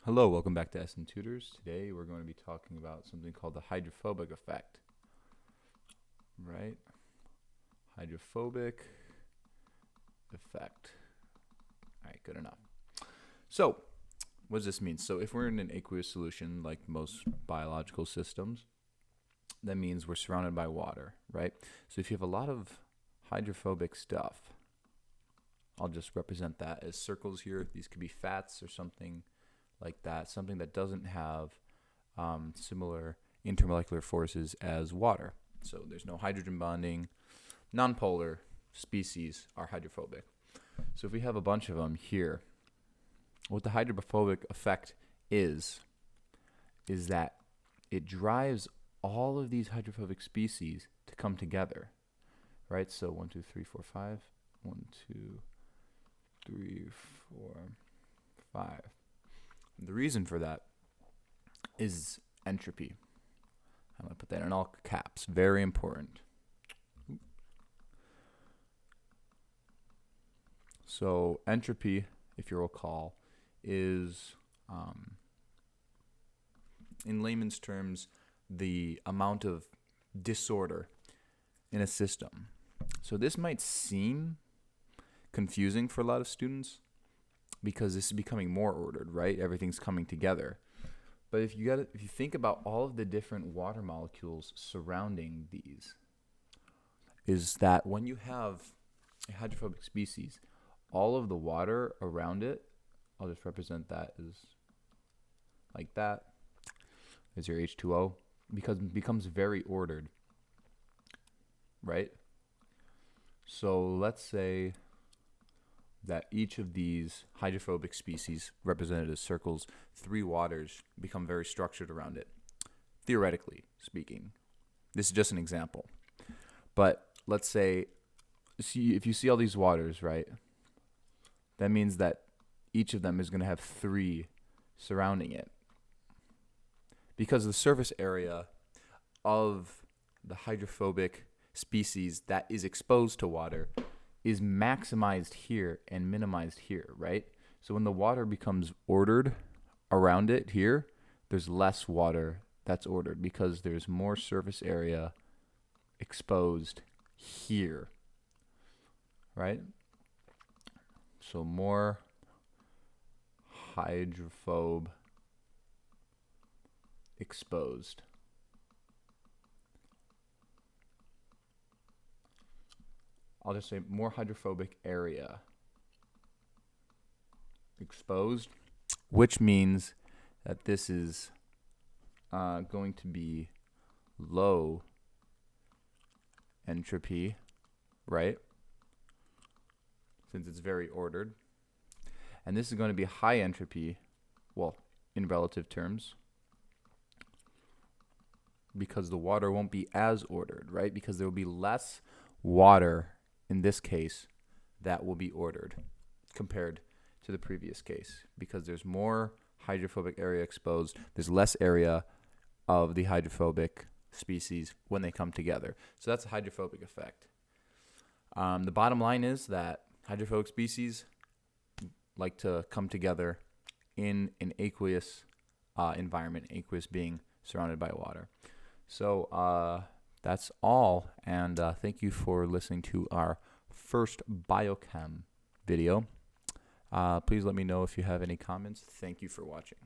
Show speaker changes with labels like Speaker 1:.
Speaker 1: Hello, welcome back to SN Tutors. Today we're going to be talking about something called the hydrophobic effect. Right? Hydrophobic effect. Alright, good enough. So, what does this mean? So if we're in an aqueous solution, like most biological systems, that means we're surrounded by water, right? So if you have a lot of hydrophobic stuff, I'll just represent that as circles here. These could be fats or something like that, something that doesn't have similar intermolecular forces as water. So there's no hydrogen bonding. Nonpolar species are hydrophobic. So if we have a bunch of them here, what the hydrophobic effect is that it drives all of these hydrophobic species to come together, right? So 1, 2, 3, 4, 5. 1, 2, 3, 4, 5. The reason for that is entropy. I'm going to put that in all caps. Very important. So entropy, if you recall, is, in layman's terms, the amount of disorder in a system. So this might seem confusing for a lot of students because this is becoming more ordered, right? Everything's coming together. But if you think about all of the different water molecules surrounding these, is that when you have a hydrophobic species, all of the water around it, I'll just represent that as like that, is your H2O, because it becomes very ordered, right? So let's say that each of these hydrophobic species, represented as circles, 3 waters, become very structured around it, theoretically speaking. This is just an example. But let's say, if you see all these waters, right, that means that each of them is going to have 3 surrounding it. Because the surface area of the hydrophobic species that is exposed to water is maximized here and minimized here, right? So when the water becomes ordered around it here, there's less water that's ordered because there's more surface area exposed here, right? So more hydrophobe exposed. I'll just say more hydrophobic area exposed, which means that this is going to be low entropy, right? Since it's very ordered. And this is going to be high entropy, well, in relative terms, because the water won't be as ordered, right? Because there will be less water in this case that will be ordered compared to the previous case, because there's more hydrophobic area exposed. There's less area of the hydrophobic species when they come together. So that's a hydrophobic effect. The bottom line is that hydrophobic species like to come together in an aqueous environment, aqueous being surrounded by water. So that's all, and thank you for listening to our first biochem video. Please let me know if you have any comments. Thank you for watching.